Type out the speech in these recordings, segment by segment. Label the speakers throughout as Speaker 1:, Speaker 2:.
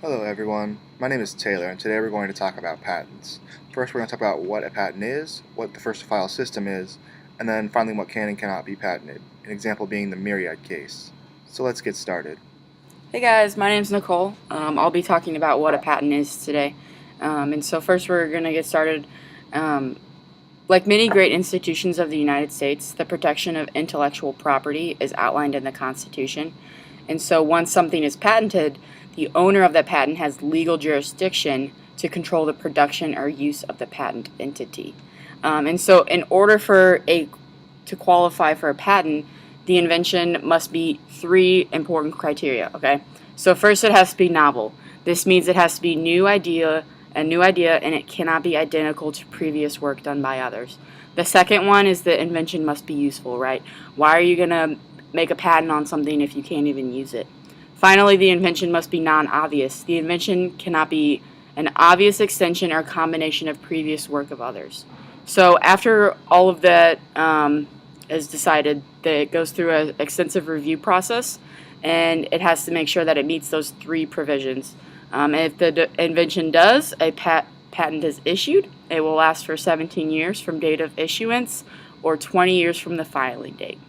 Speaker 1: Hello everyone, my name is Taylor and today we're going to talk about patents. First we're going to talk about what a patent is, what the first-to-file system is, and then finally what can and cannot be patented, an example being the Myriad case. So let's get started.
Speaker 2: Hey guys, my name's Nicole. I'll be talking about what a patent is today. And so first we're going to get started. Like many great institutions of the United States, the protection of intellectual property is outlined in the Constitution. And so once something is patented, the owner of the patent has legal jurisdiction to control the production or use of the patent entity. And so in order to qualify for a patent, the invention must meet three important criteria, okay? So first, it has to be novel. This means it has to be a new idea, and it cannot be identical to previous work done by others. The second one is the invention must be useful, right? Why are you going to make a patent on something if you can't even use it? Finally, the invention must be non-obvious. The invention cannot be an obvious extension or combination of previous work of others. So after all of that is decided, that it goes through an extensive review process, and it has to make sure that it meets those three provisions. If the invention does, a patent is issued. It will last for 17 years from date of issuance or 20 years from the filing date.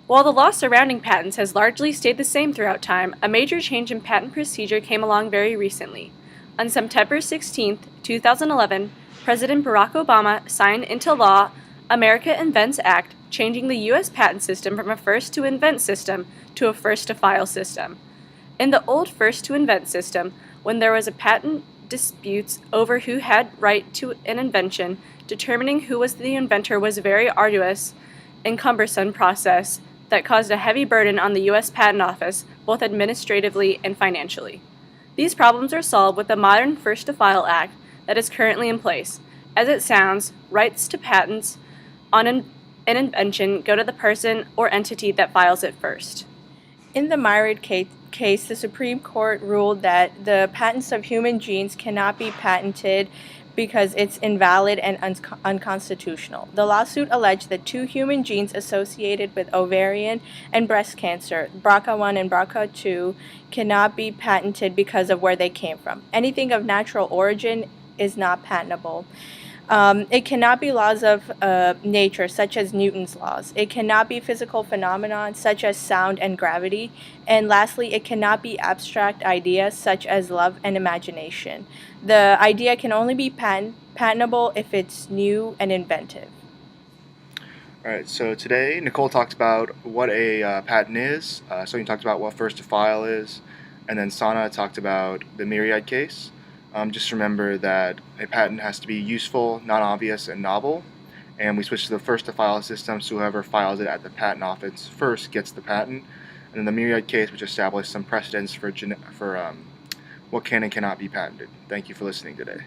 Speaker 3: While the law surrounding patents has largely stayed the same throughout time, a major change in patent procedure came along very recently. On September 16, 2011, President Barack Obama signed into law America Invents Act, changing the U.S. patent system from a first-to-invent system to a first-to-file system. In the old first-to-invent system, when there was a patent disputes over who had right to an invention, determining who was the inventor was a very arduous and cumbersome process that caused a heavy burden on the U.S. Patent Office, both administratively and financially. These problems are solved with the modern First-to-File Act that is currently in place. As it sounds, rights to patents on an invention go to the person or entity that files it first.
Speaker 4: In the Myriad case, the Supreme Court ruled that the patents of human genes cannot be patented because it's invalid and unconstitutional. The lawsuit alleged that two human genes associated with ovarian and breast cancer, BRCA1 and BRCA2, cannot be patented because of where they came from. Anything of natural origin is not patentable. It cannot be laws of nature, such as Newton's laws. It cannot be physical phenomena, such as sound and gravity. And lastly, it cannot be abstract ideas, such as love and imagination. The idea can only be patentable if it's new and inventive.
Speaker 1: Alright, so today Nicole talked about what a patent is, Sonia talked about what first-to-file is, and then Sana talked about the Myriad case. Just remember that a patent has to be useful, non-obvious, and novel. And we switch to the first-to-file system, so whoever files it at the patent office first gets the patent. And in the Myriad case, which established some precedents for what can and cannot be patented. Thank you for listening today.